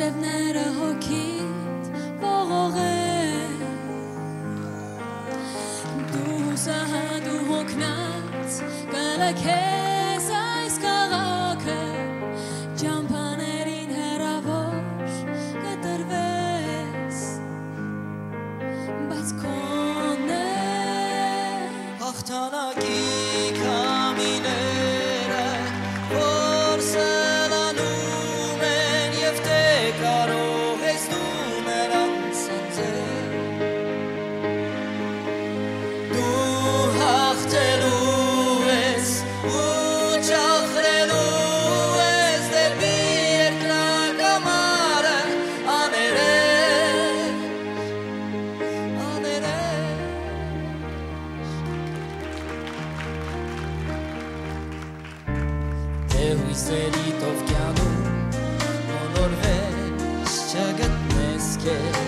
Սևները հոգիդ ողողեն Դու սահադու հոգնած կլքես այս կաղաքը Ճամփաներին հեռավոր կտրվես Բայց քոնն է Հաղթանակի քամիները որ սլանում են և թե կարող ես դու նրանց ընձել Դու հաղթելու ես ու ճախրելու ես դեպի երկրագամարը աներել Դե հույսերի տովկյանում մոլորվես չգտնես քեզ